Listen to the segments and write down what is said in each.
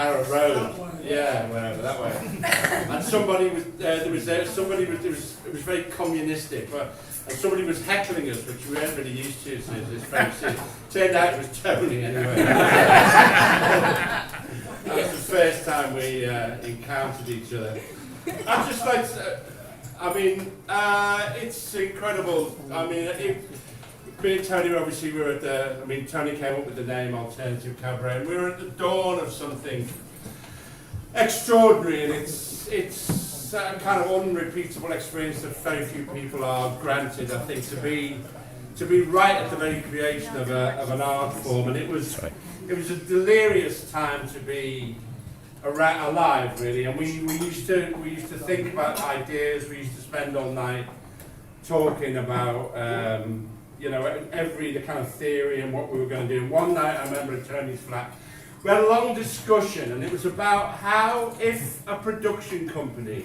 Harrow Road. Yeah, whatever, that way. And somebody was, it was very communistic. And somebody was heckling us, which we weren't really used to since this French city. Turned out it was Tony anyway. That was the first time we encountered each other. I'd just like to, it's incredible. Me and Tony, obviously, we were at the, Tony came up with the name Alternative Cabaret, and we were at the dawn of something extraordinary, and it's a kind of unrepeatable experience that very few people are granted, I think, to be right at the very creation of an art form, and it was a delirious time to be alive, really, and we used to think about ideas. We used to spend all night talking about the kind of theory and what we were going to do. And one night I remember at Tony's flat, we had a long discussion, and it was about how, if a production company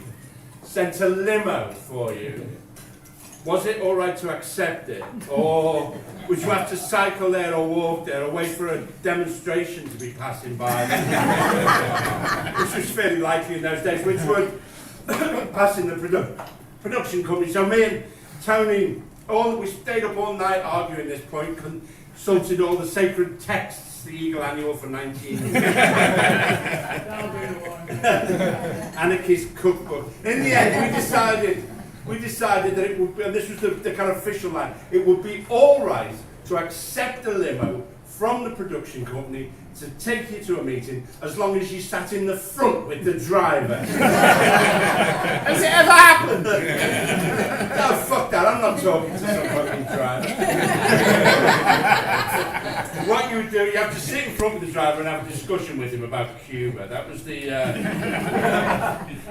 sent a limo for you, was it all right to accept it, or would you have to cycle there or walk there or wait for a demonstration to be passing by, which was fairly likely in those days, which would pass in the production company. So me and Tony, we stayed up all night arguing this point, consulted all the sacred texts, the Eagle Annual for 19... Anarchist cookbook. In the end, we decided that it would be, and this was the kind of official line, it would be all right to accept a limo from the production company to take you to a meeting as long as you sat in the front with the driver. Has it ever happened? No, fuck that, I'm not talking to some fucking driver. What you would do, you have to sit in front with the driver and have a discussion with him about Cuba. That was the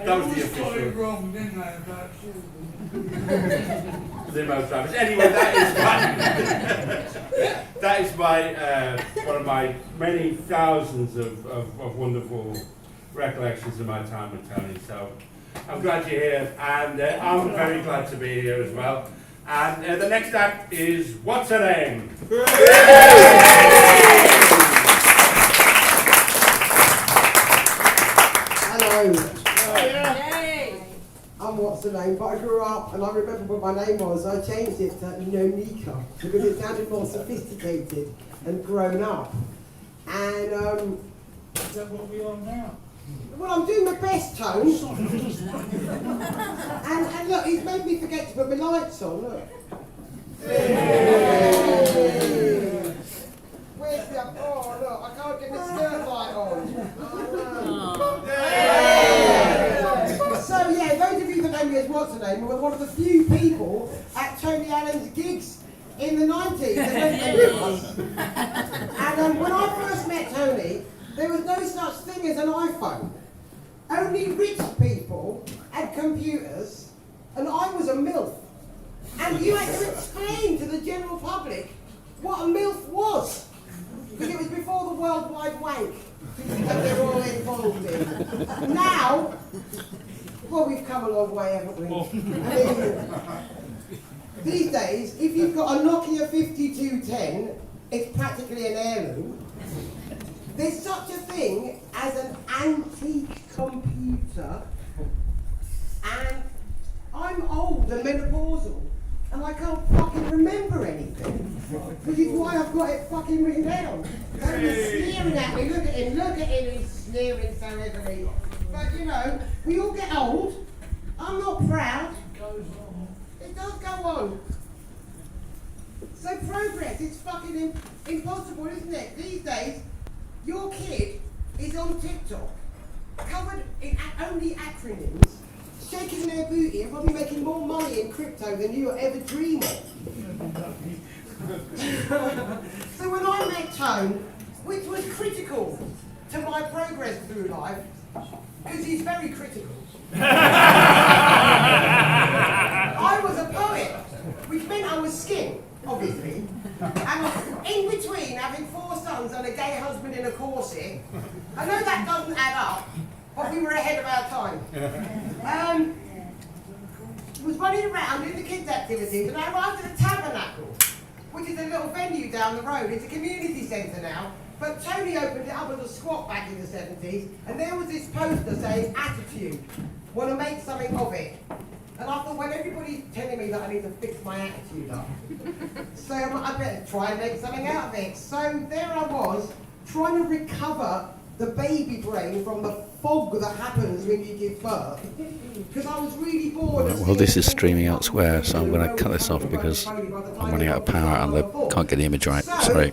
official. Wrong, didn't they, about Cuba? Limo drivers. Anyway, that is my one of my many thousands of wonderful recollections of my time with Tony. So I'm glad you're here, and I'm very glad to be here as well. And the next act is What's Her Name? Hello. I'm What's Her Name, but I grew up and I remember what my name was. I changed it to Nika because it sounded more sophisticated and grown up. And Is that what we are now? well, I'm doing my best, Tone. and look, he's made me forget to put my lights on. Look. Where's the? Oh look, I can't get the skirt light on. So yeah, those of you that know me as What's Her Name were one of the few people at Tony Allen's gigs in the 90s. And when I first met Tony, there was no such thing as an iPhone. Only rich people had computers, and I was a MILF. And you had to explain to the general public what a MILF was. Because it was before the World Wide Wank that they were all involved in. Now, well, we've come a long way, haven't we? I mean, these days, if you've got a Nokia 5210, it's practically an heirloom. There's such a thing as an antique computer, and I'm old and menopausal, and I can't fucking remember anything, which is why I've got it fucking written down. And he's sneering at me, look at him, he's sneering so heavily. But you know, we all get old. I'm not proud. It does go on. So progress is fucking impossible, isn't it? These days, your kid is on TikTok, covered in only acronyms, shaking their booty and probably making more money in crypto than you'll ever dream of. So when I met Tone, which was critical to my progress through life, because he's very critical. I was a poet, which meant I was skin, obviously. And in between having 4 sons and a gay husband in a corset, I know that doesn't add up, but we were ahead of our time. Was running around doing the kids' activities, and I arrived at the Tabernacle, which is a little venue down the road. It's a community centre now, But Tony opened it up as a squat back in the 70s, and there was this poster saying attitude, want to make something of it. And I thought, well, everybody's telling me that I need to fix my attitude up. So I better try and make something out of it. So there I was, trying to recover the baby brain from the fog that happens when you give birth. Because I was really bored. Well, this is streaming elsewhere, so I'm going to cut this off because I'm running out of power and I can't get the image right. Sorry.